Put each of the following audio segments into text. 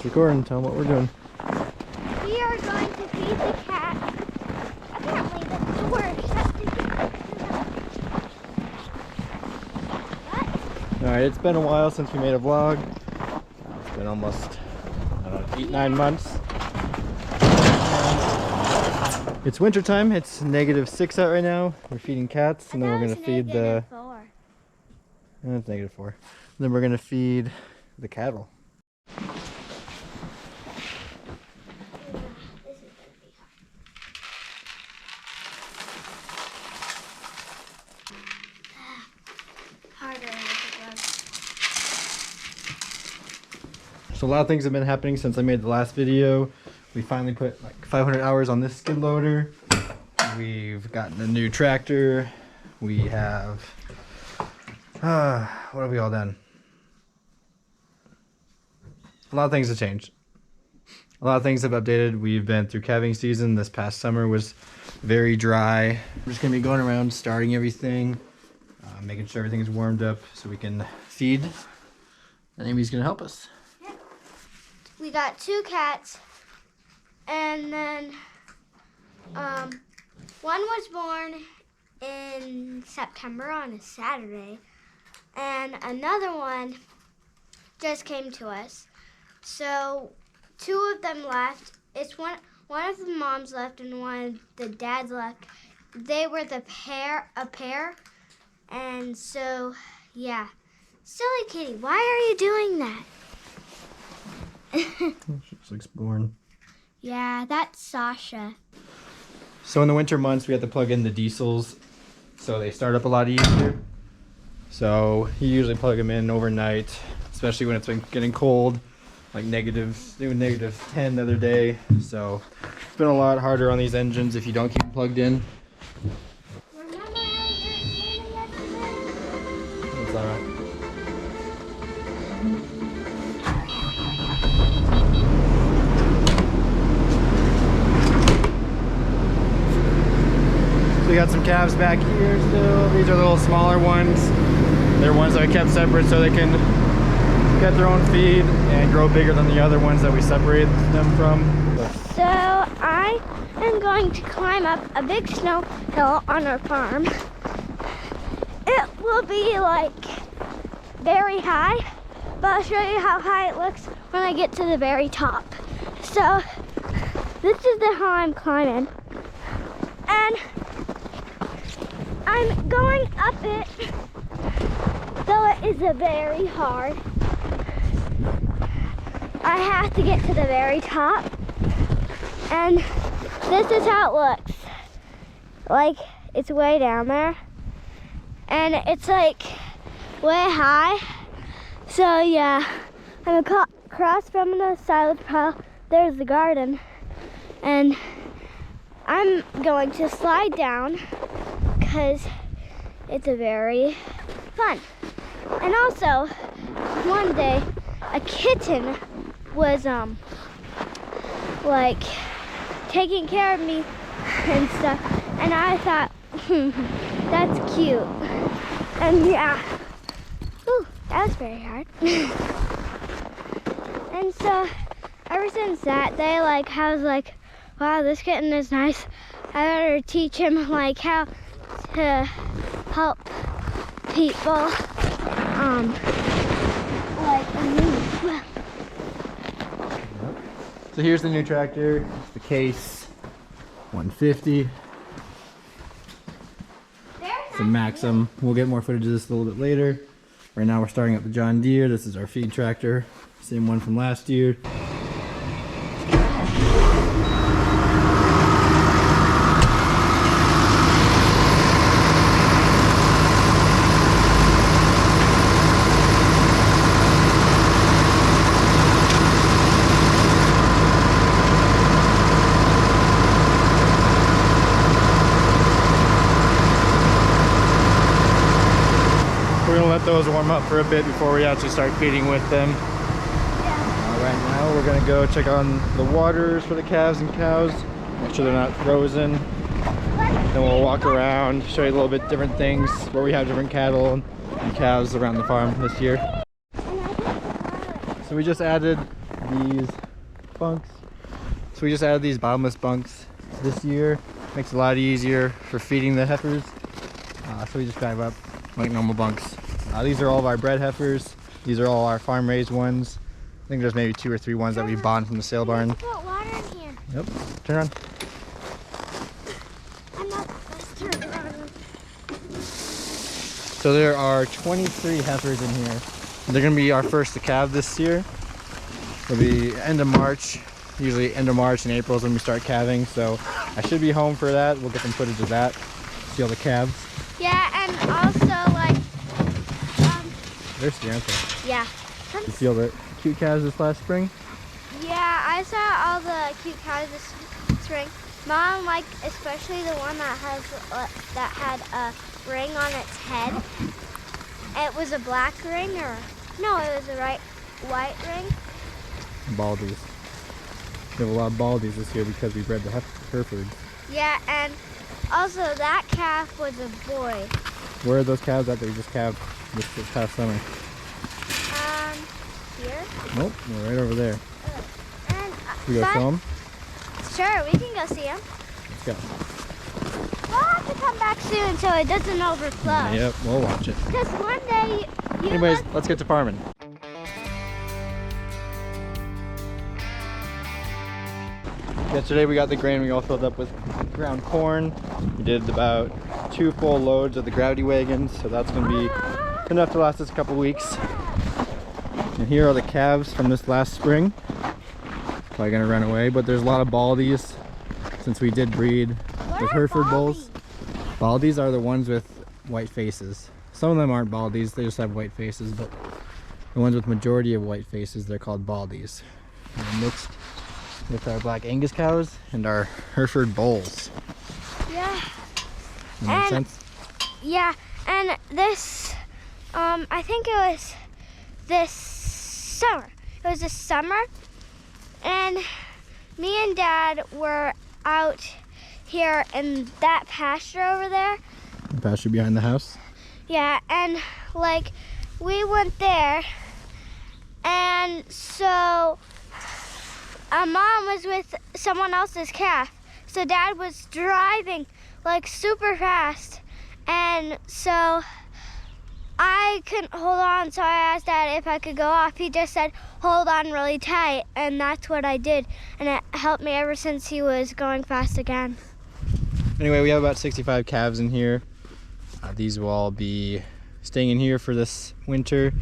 Just recording, tell them what we're doing. We are going to feed the cat. Apparently the door is shut together. Alright, it's been a while since we made a vlog. It's been almost, I don't know, 8-9 months. It's winter time. It's -6 out right now. We're feeding cats, and then we're gonna feed the. It's -4. Then we're gonna feed the cattle. So a lot of things have been happening since I made the last video. We finally put like 500 hours on this skid loader. We've gotten a new tractor. We have, what have we all done? A lot of things have changed. A lot of things have updated. We've been through calving season. This past summer was very dry. We're just gonna be going around starting everything, making sure everything is warmed up so we can feed. And Amy's gonna help us. Yeah. We got 2 cats. And then one was born in September on a Saturday, and another one just came to us. So 2 of them left. It's one of the moms left and one of the dads left. They were a pair, and so yeah. Silly kitty, why are you doing that? She just looks born. Yeah, that's Sasha. So in the winter months, we have to plug in the diesels, so they start up a lot easier. So you usually plug them in overnight, especially when it's been getting cold, like -10 the other day. So it's been a lot harder on these engines if you don't keep them plugged in. That's all right. We got some calves back here still. These are little smaller ones. They're ones that I kept separate so they can get their own feed and grow bigger than the other ones that we separated them from. So I am going to climb up a big snow hill on our farm. It will be like very high, but I'll show you how high it looks when I get to the very top. So this is the hill I'm climbing. And I'm going up it, though it is very hard. I have to get to the very top, and this is how it looks. Like, it's way down there, and it's like way high. So yeah, I'm across from the side of the pile. There's the garden, and I'm going to slide down because it's a very fun. And also, one day a kitten was like taking care of me and stuff, and I thought, that's cute. And yeah, ooh, that was very hard. And so ever since that day, like, I was like, wow, this kitten is nice. I better teach him like how to help people like me. So here's the new tractor. It's the Case 150. It's a Maxim. We'll get more footage of this a little bit later. Right now we're starting up the John Deere. This is our feed tractor. Same one from last year. We're gonna let those warm up for a bit before we actually start feeding with them. Right now we're gonna go check on the waters for the calves and cows, make sure they're not frozen. Then we'll walk around, show you a little bit different things, where we have different cattle and cows around the farm this year. So we just added these bunks. So we just added these bottomless bunks this year. Makes it a lot easier for feeding the heifers. So we just drive up like normal bunks. These are all of our bred heifers. These are all our farm raised ones. I think there's maybe 2 or 3 ones that we bought from the sale barn. Put water in here. Yep. Turn on. I'm not. Let's turn it on. So there are 23 heifers in here. They're gonna be our first to calve this year. It'll be end of March. Usually end of March and April is when we start calving. So I should be home for that. We'll get some footage of that. See all the calves. Yeah, and also like, They're still, aren't they? yeah. You see all the cute calves this last spring? Yeah, I saw all the cute cows this spring. Mom liked especially the one that had a ring on its head. It was a black ring, or no, it was a white ring. Baldies. We have a lot of baldies this year because we bred the Herefords. Yeah, and also that calf was a boy. Where are those calves at that we just calved this past summer? Here. Nope, they're right over there. And We go show them? Sure, we can go see them. Let's go. We'll have to come back soon so it doesn't overflow. Yep, we'll watch it. Because one day you Anyways, let's get to farming. Yesterday we got the grain wheel filled up with ground corn. We did about 2 full loads of the gravity wagons, so that's going to be enough to last us a couple weeks. And here are the calves from this last spring. Probably going to run away, but there's a lot of baldies since we did breed with Hereford bulls. Baldies are the ones with white faces. Some of them aren't baldies, they just have white faces, but the ones with majority of white faces, they're called baldies. And they're mixed with our black Angus cows and our Hereford bulls. Yeah. That makes sense? Yeah, and this, I think it was this summer. It was this summer, and me and Dad were out here in that pasture over there. The pasture behind the house? Yeah, and like we went there, and so Mom was with someone else's calf. So Dad was driving like super fast, and so I couldn't hold on, so I asked Dad if I could go off. He just said, hold on really tight, and that's what I did, and it helped me ever since he was going fast again. Anyway, we have about 65 calves in here. These will all be staying in here for this winter,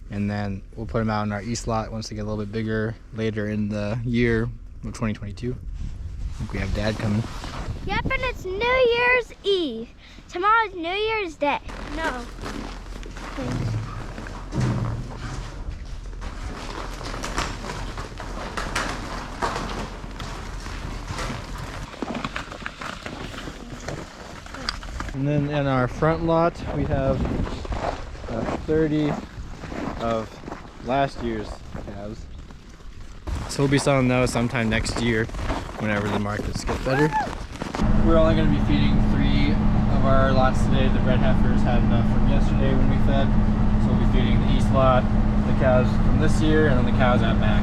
and then we'll put them out in our east lot once they get a little bit bigger later in the year of 2022. I think we have Dad coming. Yep, and it's New Year's Eve. Tomorrow's New Year's Day. No. And then in our front lot, we have 30 of last year's calves. So we'll be selling those sometime next year, whenever the markets get better. We're only going to be feeding 3 of our lots today. The red heifers had enough from yesterday when we fed. So we'll be feeding the east lot, the cows from this year, and then the cows out back.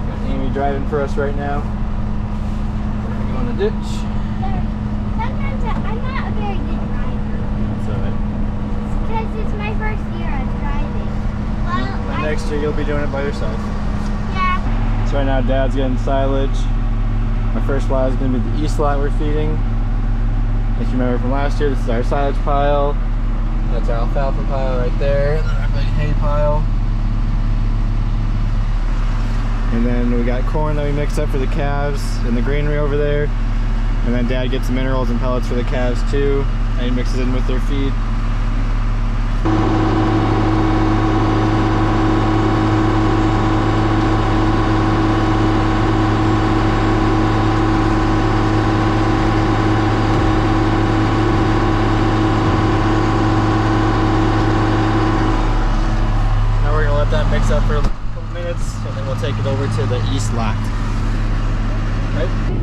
Got Amy driving for us right now. We're going to go in the ditch. Sometimes I'm not a very good driver. That's alright. Because it's my first year of driving. Well, But next year you'll be doing it by yourself. yeah. So right now Dad's getting silage. Our first lot is going to be the east lot we're feeding. If you remember from last year, this is our silage pile. That's our alfalfa pile right there. And then our big hay pile. And then we got corn that we mixed up for the calves in the granary over there. And then Dad gets the minerals and pellets for the calves too. And he mixes in with their feed. Mix up for a couple minutes, and then we'll take it over to the east lot. Right?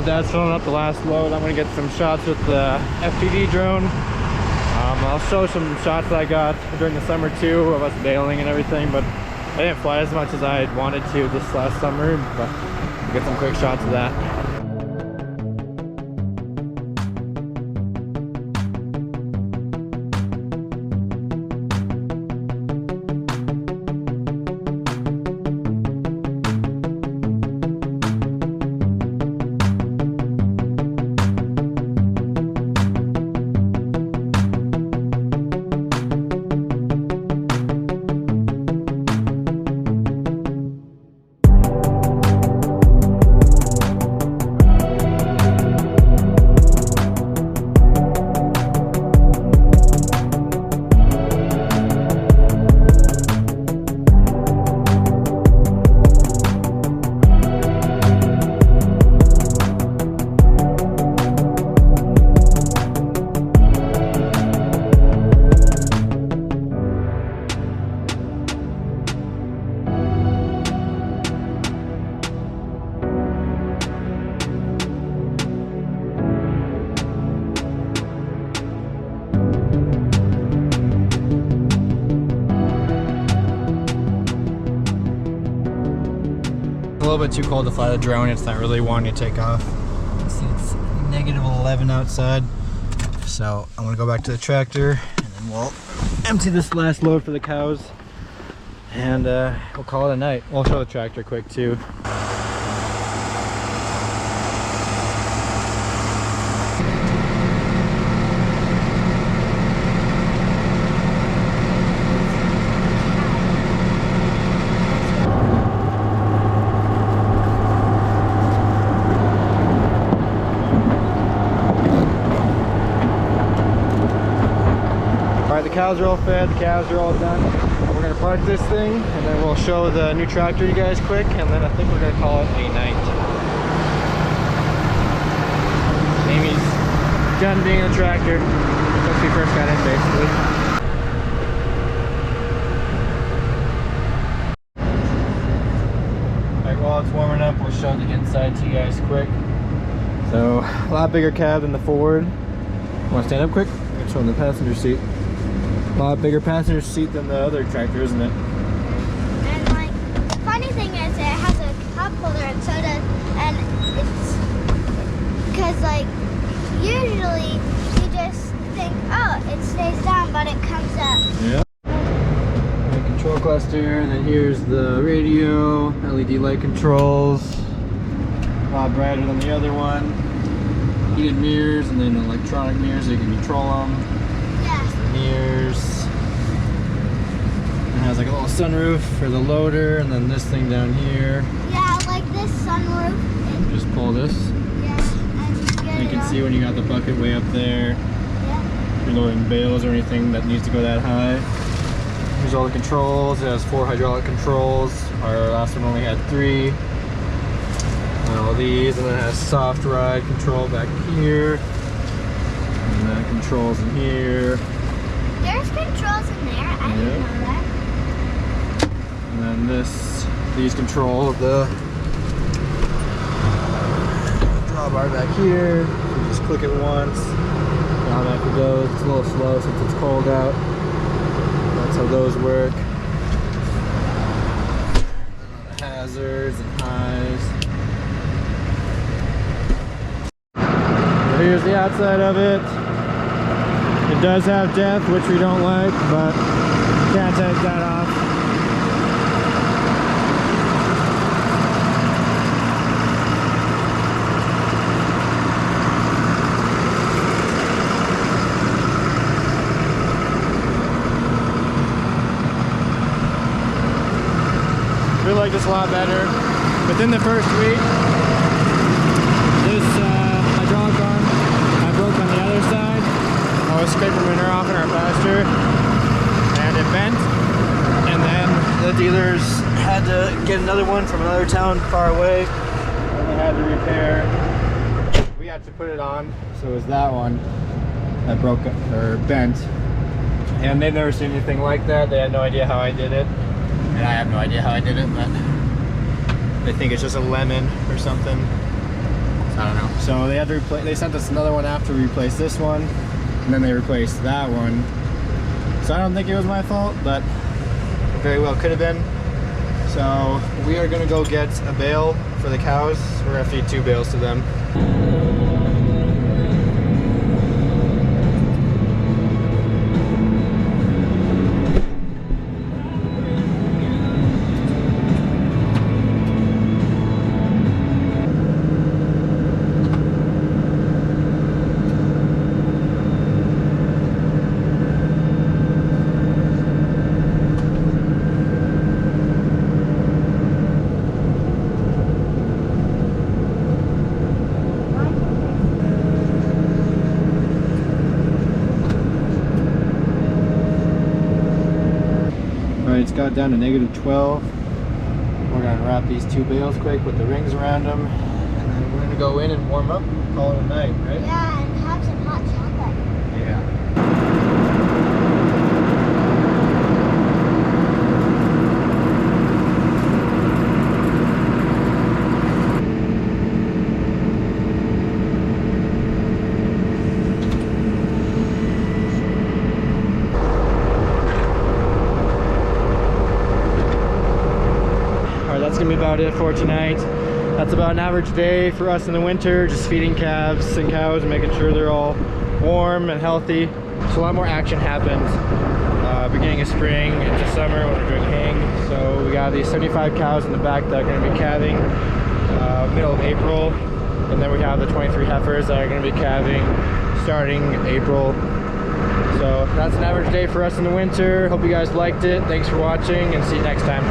Dad's filling up the last load. I'm gonna get some shots with the FPV drone. I'll show some shots that I got during the summer too of us bailing and everything, but I didn't fly as much as I wanted to this last summer, but I'll get some quick shots of that. A little bit too cold to fly the drone. It's not really wanting to take off. See, it's negative 11 outside. So I'm gonna go back to the tractor and then we'll empty this last load for the cows and we'll call it a night. We'll show the tractor quick too. The cows are all fed, the calves are all done. We're gonna park this thing and then we'll show the new tractor you guys quick, and then I think we're gonna call it a night. Amy's done being a tractor since we first got in, basically. Alright, while it's warming up, we'll show the inside to you guys quick. So, a lot bigger cab than the Ford. Want to stand up quick? I'm gonna show them the passenger seat. A lot bigger passenger seat than the other tractor, isn't it? And like, the funny thing is it has a cup holder and so does, and it's, because like, usually you just think, oh, it stays down, but it comes up. Yeah. The control cluster, and then here's the radio, LED light controls. A lot brighter than the other one. Heated mirrors, and then electronic mirrors so you can control them. Mirrors. It has like a little sunroof for the loader, and then this thing down here. Yeah, like this sunroof. Just pull this. Yeah, and You can see when you got the bucket way up there. Yeah. If you're loading bales or anything that needs to go that high. Here's all the controls. It has 4 hydraulic controls. Our last one only had 3. And all these, and then it has soft ride control back here. And then controls in here. There's controls in there. I didn't know that. And then these control the drawbar back here. You just click it once. Automatically goes. It's a little slow since it's cold out. That's how those work. Hazards and highs. So here's the outside of it. It does have depth, which we don't like, but can't take that off. I feel like this a lot better. Within the first week, this hydraulic arm I broke on the other side. I was scraping manure off in our pasture and it bent, and then the dealers had to get another one from another town far away, and they had to repair. We had to put it on, so it was that one that broke or bent, and they've never seen anything like that. They had no idea how I did it, and I have no idea how I did it, but they think it's just a lemon or something. I don't know. So they had to replace. They sent us another one after we replaced this one, and then they replaced that one. So I don't think it was my fault, but it very well could have been. So we are gonna go get a bale for the cows. We're gonna feed 2 bales to them. Alright, it's got down to -12. We're gonna wrap these 2 bales quick with the rings around them, and then we're gonna go in and warm up, call it a night, right? Yeah, and have some hot chocolate. Yeah. That's gonna be about it for tonight. That's about an average day for us in the winter, just feeding calves and cows and making sure they're all warm and healthy. So a lot more action happens beginning of spring into summer when we're doing haying. So we got these 75 cows in the back that are gonna be calving middle of April, and then we have the 23 heifers that are gonna be calving starting April. So that's an average day for us in the winter. Hope you guys liked it. Thanks for watching, and see you next time.